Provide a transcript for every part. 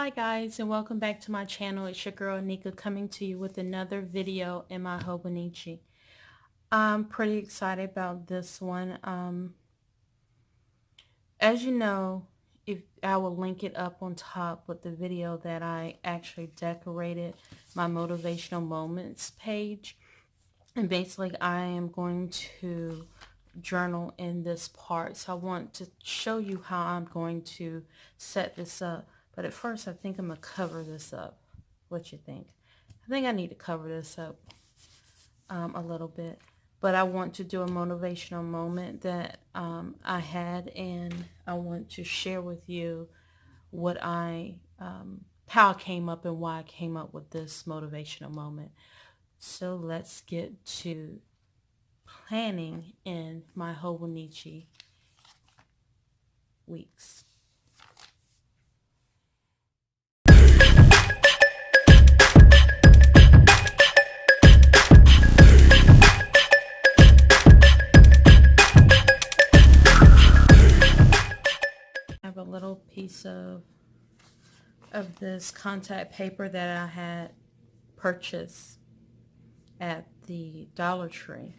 Hi guys, and welcome back to my channel. It's your girl Nika coming to you with another video in my Hobonichi. I'm pretty excited about this one. As you know, if I will link it up on top with the video that I actually decorated my motivational moments page. And basically I am going to journal in this part. So I want to show you how I'm going to set this up. But at first I think I'm going to cover this up. What you think? I think I need to cover this up a little bit. But I want to do a motivational moment that I had, and I want to share with you what how I came up and why I came up with this motivational moment. So let's get to planning in my Hobonichi weeks. I have a little piece of this contact paper that I had purchased at the Dollar Tree,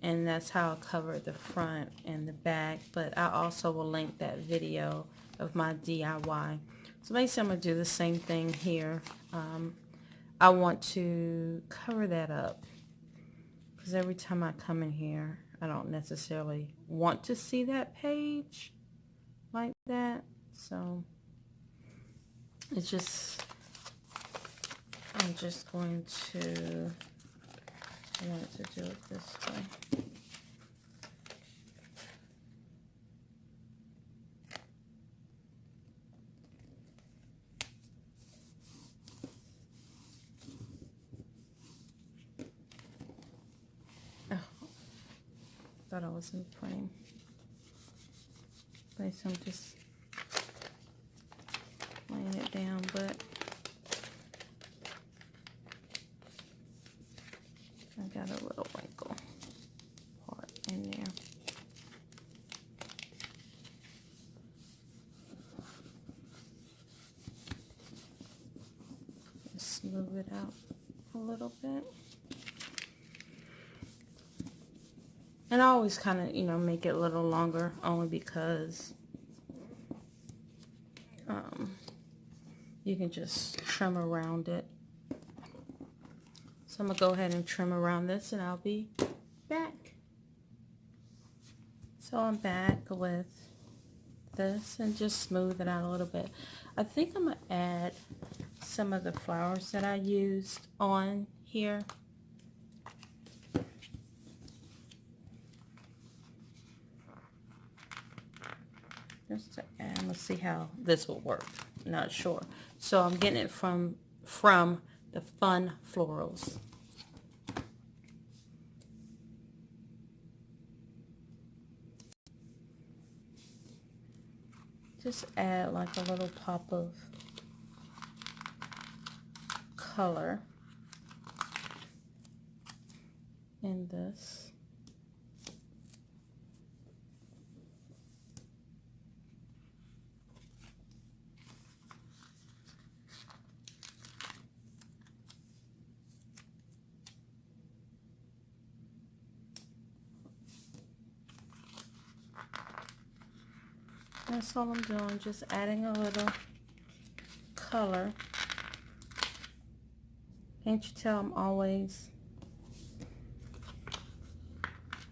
and that's how I covered the front and the back. But I also will link that video of my DIY. So basically I'm going to do the same thing here. I want to cover that up because every time I come in here I don't necessarily want to see that page like that. So it's just, I'm just going to, I want to do it this way. Oh, thought I was in frame. But so I'm just laying it down, but I got a little wrinkle part in there. Just smooth it out a little bit. And I always kind of, make it a little longer only because you can just trim around it. So I'm going to go ahead and trim around this and I'll be back. So I'm back with this and just smooth it out a little bit. I think I'm going to add some of the flowers that I used on here. Just to add, let's see how this will work. Not sure. So I'm getting it from the Fun Florals. Just add like a little pop of color in this. That's all I'm doing, just adding a little color. Can't you tell I'm always,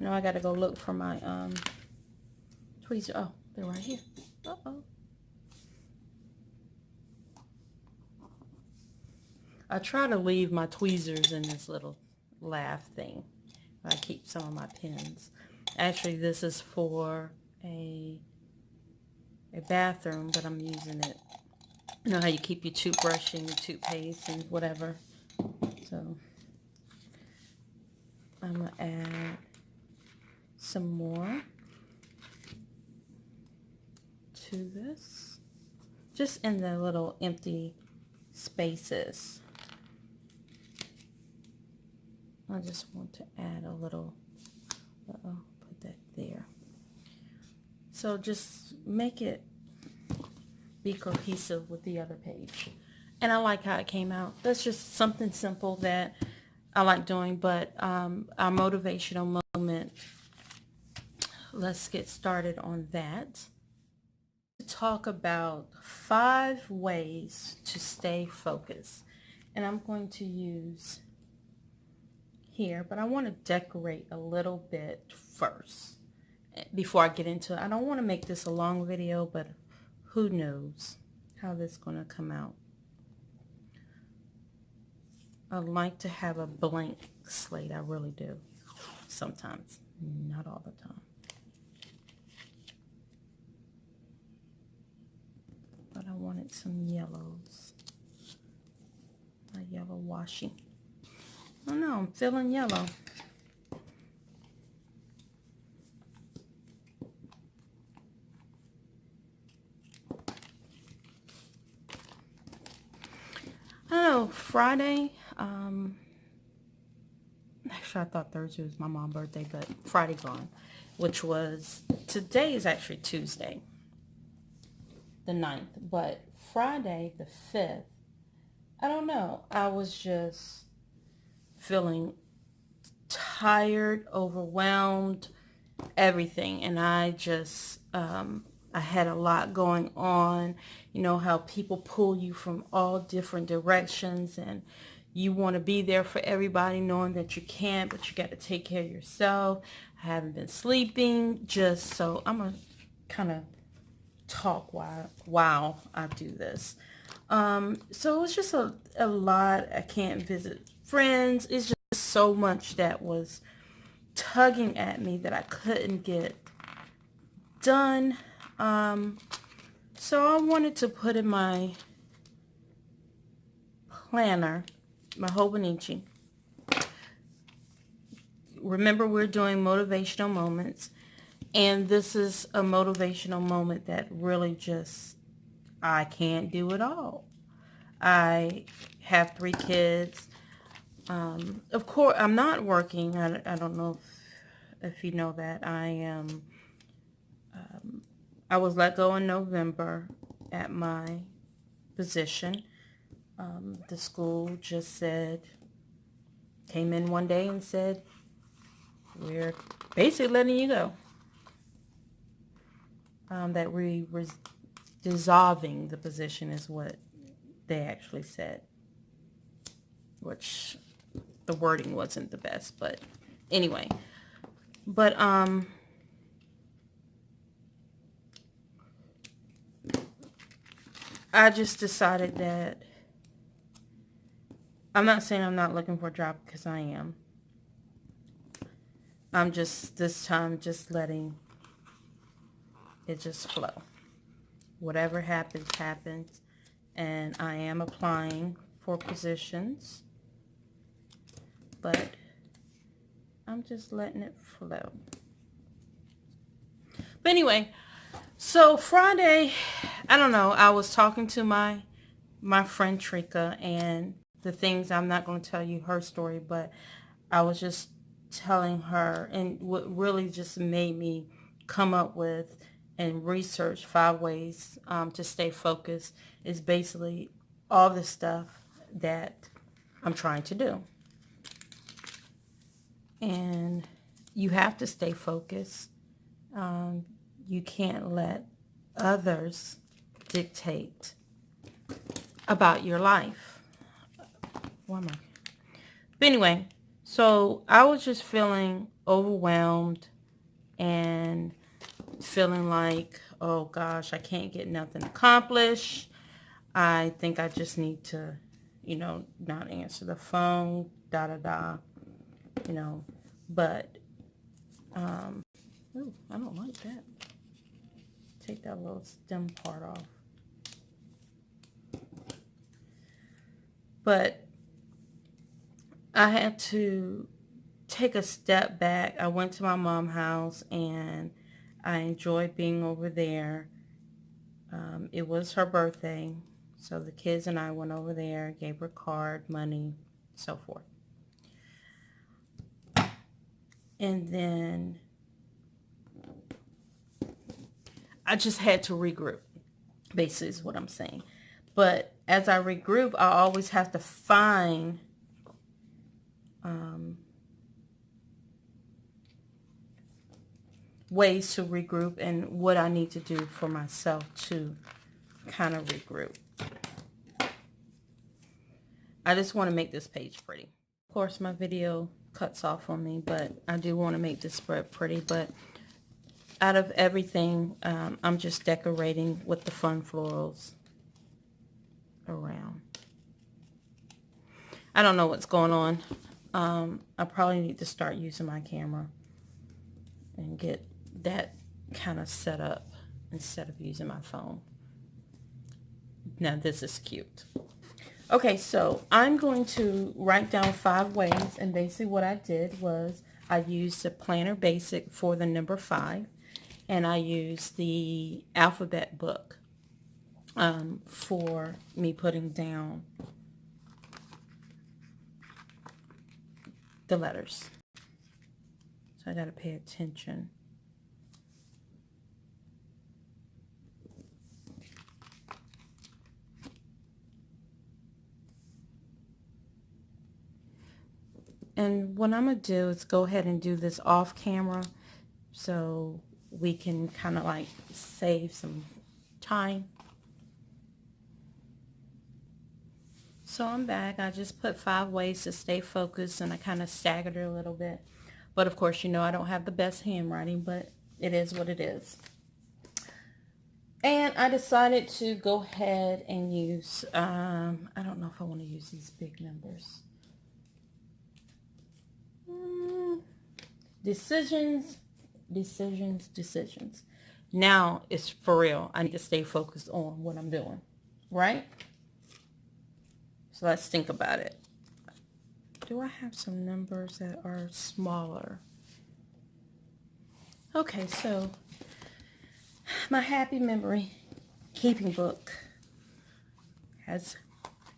I gotta go look for my tweezers. Oh, they're right here. Uh-oh. I try to leave my tweezers in this little laugh thing. I keep some of my pens. Actually, this is for a bathroom, but I'm using it. You know how you keep your toothbrush and your toothpaste and whatever. So I'm going to add some more to this. Just in the little empty spaces. I just want to add a little, put that there. So just make it be cohesive with the other page. And I like how it came out. That's just something simple that I like doing. But our motivational moment, let's get started on that. Talk about 5 ways to stay focused. And I'm going to use here, but I want to decorate a little bit first before I get into it. I don't want to make this a long video, but who knows how this is going to come out. I like to have a blank slate. I really do. Sometimes, not all the time. But I wanted some yellows. A yellow washi. I don't know, I'm feeling yellow. I don't know, Friday, actually I thought Thursday was my mom's birthday, but Friday gone, which was, today is actually Tuesday, the 9th, but Friday the 5th, I don't know, I was just feeling tired, overwhelmed, everything, and I just, I had a lot going on. You know how people pull you from all different directions and you want to be there for everybody knowing that you can't, but you got to take care of yourself. I haven't been sleeping, just so I'm going to kind of talk while I do this. So it was just a lot. I can't visit friends. It's just so much that was tugging at me that I couldn't get done. So I wanted to put in my planner, my Hobonichi. Remember, we're doing motivational moments, and this is a motivational moment that really just, I can't do it all. I have 3 kids. Of course, I'm not working. I don't know if you know that. I was let go in November at my position. The school just came in one day and said, we're basically letting you go. That we were dissolving the position is what they actually said, which the wording wasn't the best, but anyway. But I just decided that I'm not saying I'm not looking for a job, because I am. I'm just, this time, just letting it just flow. Whatever happens, happens. And I am applying for positions, but I'm just letting it flow. But anyway, so Friday, I don't know, I was talking to my friend Trika, and the things, I'm not going to tell you her story, but I was just telling her, and what really just made me come up with and research 5 ways to stay focused is basically all the stuff that I'm trying to do. And you have to stay focused. You can't let others dictate about your life. Why am I? But anyway, so I was just feeling overwhelmed and feeling like, oh gosh, I can't get nothing accomplished. I think I just need to, not answer the phone, but, ooh, I don't like that. Take that little stem part off. But I had to take a step back. I went to my mom's house and I enjoyed being over there. It was her birthday, so the kids and I went over there, gave her card, money, so forth. And then I just had to regroup. basically is what I'm saying. But as I regroup, I always have to find ways to regroup and what I need to do for myself to kind of regroup. I just want to make this page pretty. Of course, my video cuts off on me, but I do want to make this spread pretty. But out of everything, I'm just decorating with the fun florals around. I don't know what's going on. I probably need to start using my camera and get that kind of set up instead of using my phone. Now this is cute. Okay, so I'm going to write down 5 ways, and basically what I did was I used the Planner Basic for the number 5, and I used the alphabet book for me putting down the letters. So I got to pay attention. And what I'm going to do is go ahead and do this off camera so we can kind of like save some time. So I'm back. I just put 5 ways to stay focused, and I kind of staggered it a little bit. But of course, you know, I don't have the best handwriting, but it is what it is. And I decided to go ahead and use, I don't know if I want to use these big numbers. Decisions. Now it's for real. I need to stay focused on what I'm doing, right? So let's think about it. Do I have some numbers that are smaller? Okay, so my happy memory keeping book has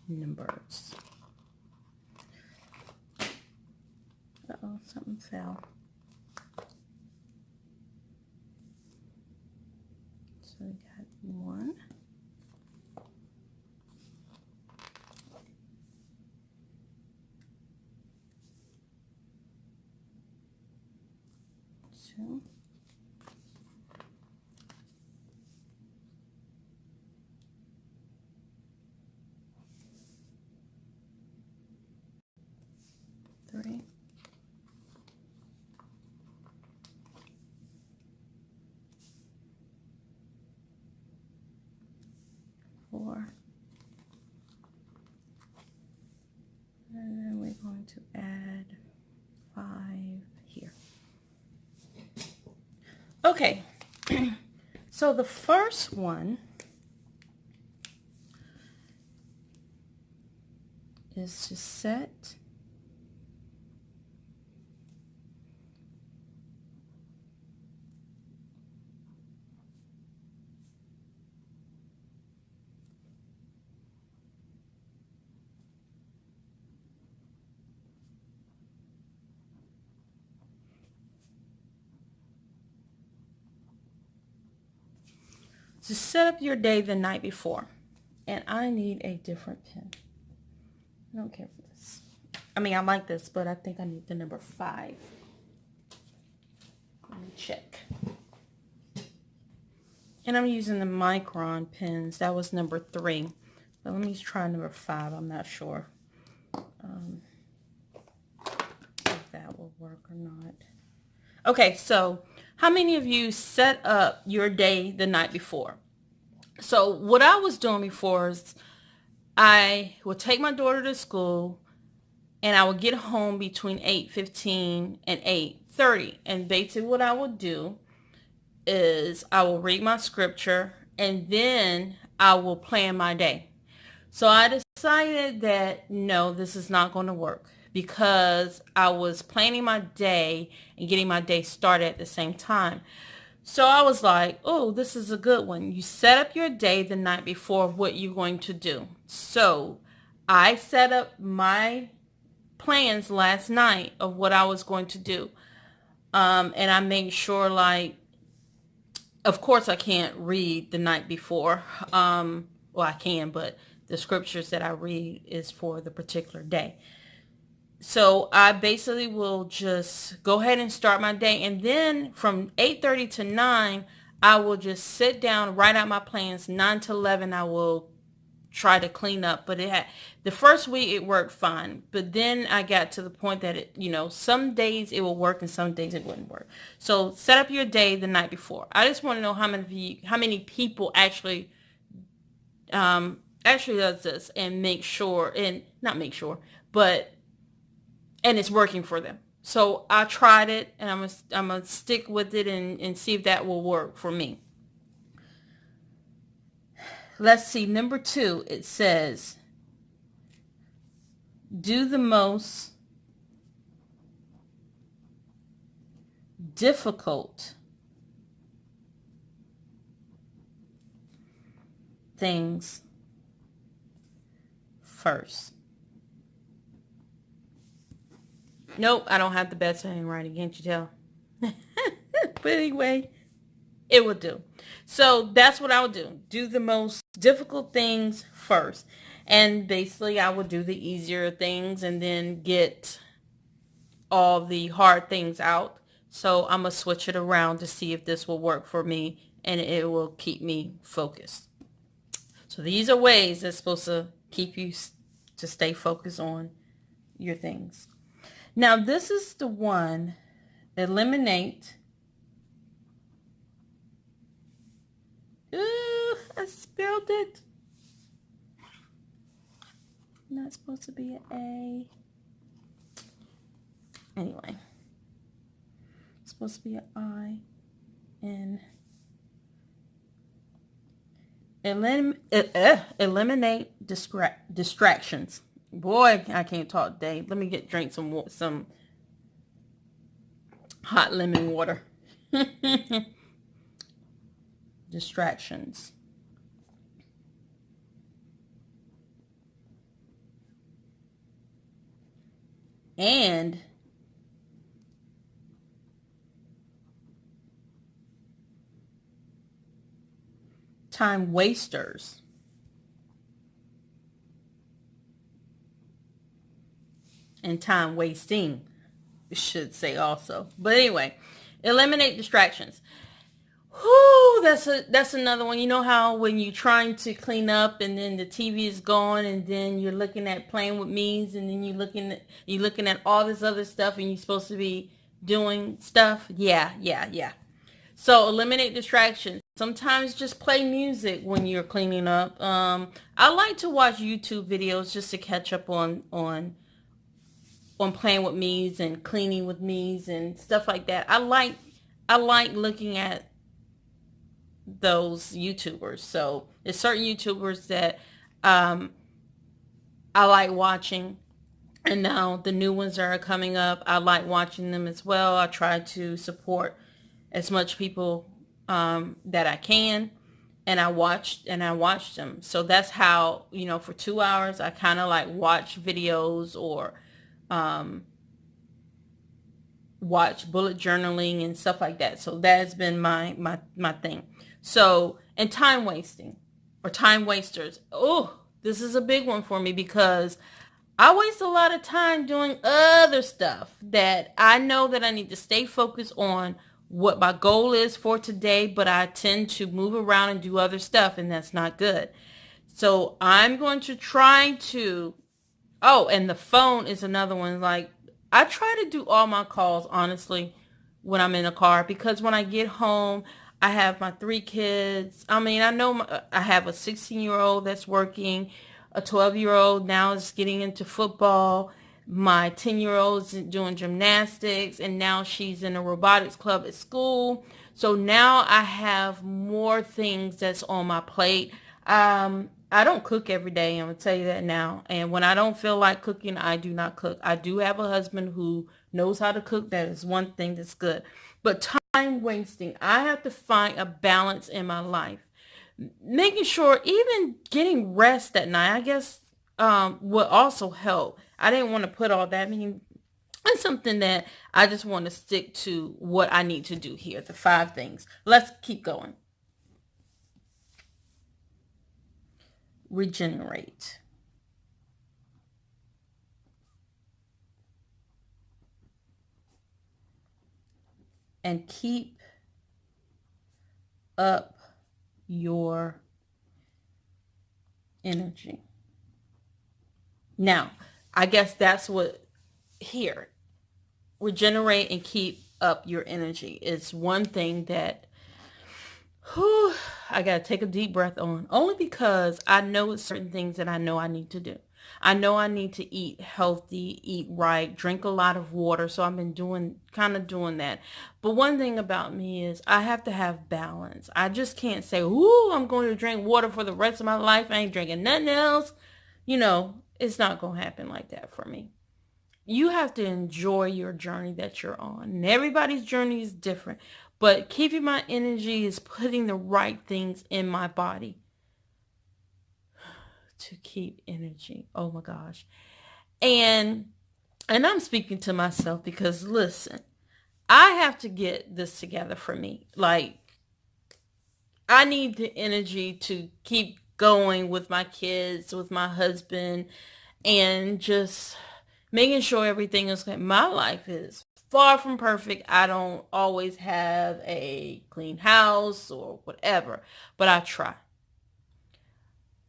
numbers. Uh-oh, something fell. So we got 1. 2. 3. 4. And then we're going to add 5 here. Okay, so the first one is to set up your day the night before. And I need a different pen. I don't care for this. I mean, I like this, but I think I need the number 5. Let me check. And I'm using the Micron pens. That was number 3. But let me try number 5. I'm not sure if that will work or not. Okay, so how many of you set up your day the night before? So what I was doing before is I would take my daughter to school, and I would get home between 8:15 and 8:30. And basically what I would do is I will read my scripture, and then I will plan my day. So I decided that no, this is not going to work, because I was planning my day and getting my day started at the same time. So I was like, oh, this is a good one. You set up your day the night before what you're going to do. So I set up my plans last night of what I was going to do. And I made sure, like, Of course, I can't read the night before. Well, I can, but the scriptures that I read is for the particular day. So I basically will just go ahead and start my day. And then from 8:30 to 9, I will just sit down, write out my plans. 9 to 11, I will try to clean up. But the first week it worked fine. But then I got to the point that some days it will work and some days it wouldn't work. So set up your day the night before. I just want to know how many people actually does this and make sure, and not make sure, but and it's working for them. So I tried it, and I'm gonna stick with it and see if that will work for me. Let's see. Number 2, it says, do the most difficult things first. Nope, I don't have the best handwriting, can't you tell? But anyway, it will do. So that's what I would do. Do the most difficult things first. And basically I would do the easier things and then get all the hard things out. So I'm going to switch it around to see if this will work for me and it will keep me focused. So these are ways that's supposed to keep you to stay focused on your things. Now this is the one, eliminate. Ooh, I spelled it. Not supposed to be an A. Anyway. It's supposed to be an I. And eliminate distractions. Boy, I can't talk today. Let me drink some hot lemon water. Distractions. And time wasters. And time wasting, should say also. But anyway, eliminate distractions. Whoo, that's another one. You know how when you're trying to clean up and then the TV is gone and then you're looking at playing with me's and then you're looking at all this other stuff and you're supposed to be doing stuff. Yeah. So eliminate distractions. Sometimes just play music when you're cleaning up. I like to watch YouTube videos just to catch up on playing with me's and cleaning with me's and stuff like that. I like looking at those YouTubers. So there's certain YouTubers that I like watching, and now the new ones that are coming up, I like watching them as well. I try to support as much people that I can, and I watched them. So that's how, for 2 hours I kind of like watch videos or watch bullet journaling and stuff like that. So that has been my thing. So, and time wasting or time wasters. Oh, this is a big one for me because I waste a lot of time doing other stuff that I know that I need to stay focused on what my goal is for today, but I tend to move around and do other stuff, and that's not good. So I'm going to try to, and the phone is another one. Like, I try to do all my calls, honestly, when I'm in a car, because when I get home, I have my 3 kids. I mean, I know I have a 16-year-old that's working, a 12-year-old now is getting into football. My 10-year-old is doing gymnastics, and now she's in a robotics club at school. So now I have more things that's on my plate. I don't cook every day, I'm going to tell you that now. And when I don't feel like cooking, I do not cook. I do have a husband who knows how to cook. That is one thing that's good. But time wasting, I have to find a balance in my life. Making sure even getting rest at night, I guess, would also help. I didn't want to put all that. I mean, It's something that I just want to stick to what I need to do here. The 5 things. Let's keep going. Regenerate. And keep up your energy. Now, I guess that's what here. Regenerate and keep up your energy is one thing that I got to take a deep breath on. Only because I know it's certain things that I know I need to do. I know I need to eat healthy, eat right, drink a lot of water. So I've been doing that. But one thing about me is I have to have balance. I just can't say, ooh, I'm going to drink water for the rest of my life. I ain't drinking nothing else. It's not going to happen like that for me. You have to enjoy your journey that you're on. And everybody's journey is different. But keeping my energy is putting the right things in my body to keep energy. Oh my gosh. And I'm speaking to myself because listen, I have to get this together for me. Like, I need the energy to keep going with my kids, with my husband, and just making sure everything is good. My life is far from perfect. I don't always have a clean house or whatever, but I try.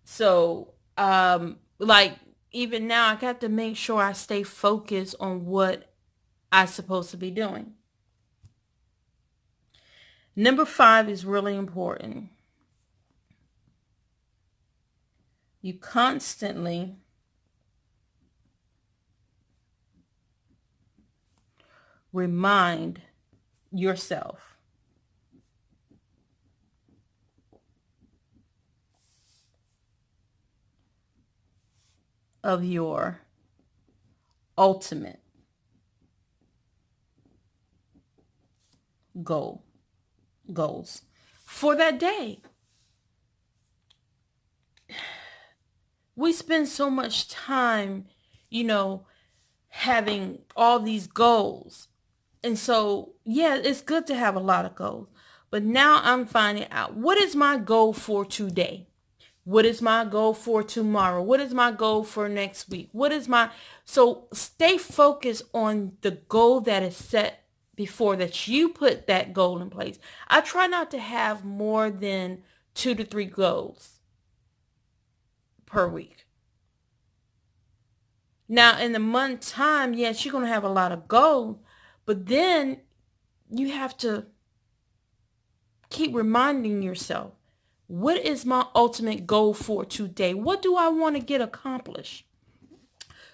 So, like even now, I got to make sure I stay focused on what I'm supposed to be doing. Number 5 is really important. You constantly remind yourself of your ultimate goals for that day. We spend so much time, having all these goals. And so, yeah, it's good to have a lot of goals. But now I'm finding out, what is my goal for today? What is my goal for tomorrow? What is my goal for next week? So stay focused on the goal that is set before that you put that goal in place. I try not to have more than 2 to 3 goals per week. Now, in the month time, yes, you're going to have a lot of goals, but then you have to keep reminding yourself, what is my ultimate goal for today? What do I want to get accomplished?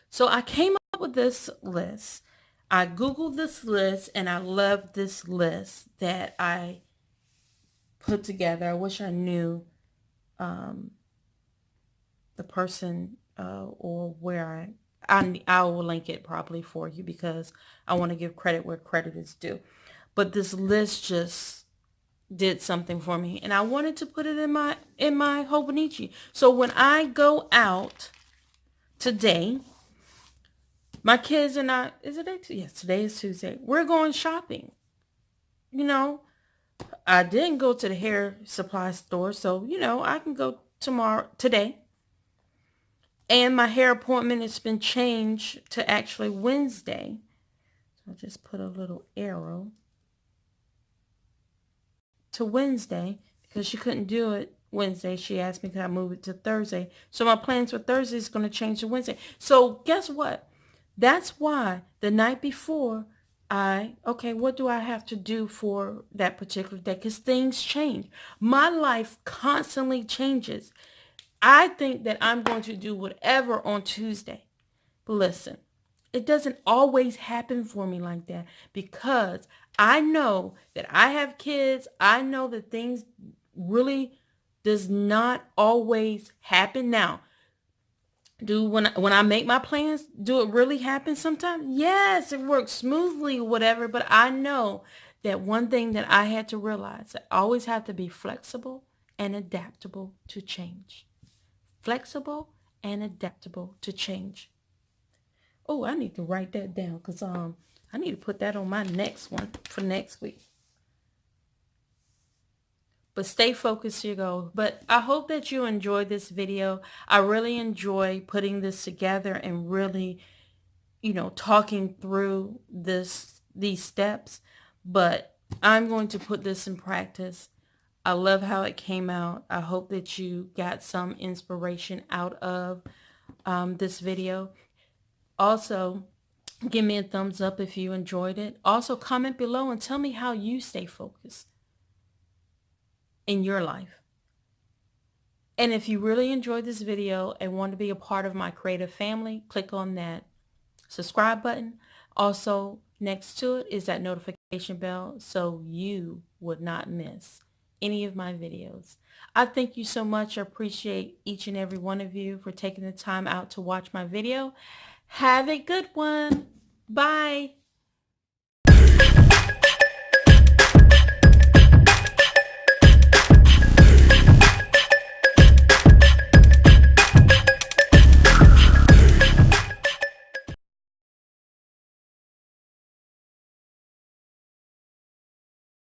So I came up with this list. I Googled this list and I love this list that I put together. I wish I knew the person or where I will link it probably for you because I want to give credit where credit is due. But this list just did something for me, and I wanted to put it in my Hobonichi. So when I go out today, my kids and I, is it today? Yes, today is Tuesday. We're going shopping. I didn't go to the hair supply store, so I can go today. And my hair appointment has been changed to actually Wednesday. So I'll just put a little arrow to Wednesday because she couldn't do it Wednesday. She asked me could I move it to Thursday. So my plans for Thursday is going to change to Wednesday. So guess what? That's why the night before what do I have to do for that particular day? Because things change. My life constantly changes. I think that I'm going to do whatever on Tuesday. But listen, it doesn't always happen for me like that because I know that I have kids. I know that things really does not always happen. Now, when I make my plans, do it really happen sometimes? Yes, it works smoothly, whatever. But I know that one thing that I had to realize, I always have to be flexible and adaptable to change. Flexible and adaptable to change. Oh, I need to write that down because I need to put that on my next one for next week. But stay focused to your goal. But I hope that you enjoyed this video. I really enjoy putting this together and really, talking through these steps. But I'm going to put this in practice. I love how it came out. I hope that you got some inspiration out of this video. Also, give me a thumbs up if you enjoyed it. Also, comment below and tell me how you stay focused in your life. And if you really enjoyed this video and want to be a part of my creative family, click on that subscribe button. Also, next to it is that notification bell so you would not miss any of my videos. I thank you so much. I appreciate each and every one of you for taking the time out to watch my video. Have a good one. Bye.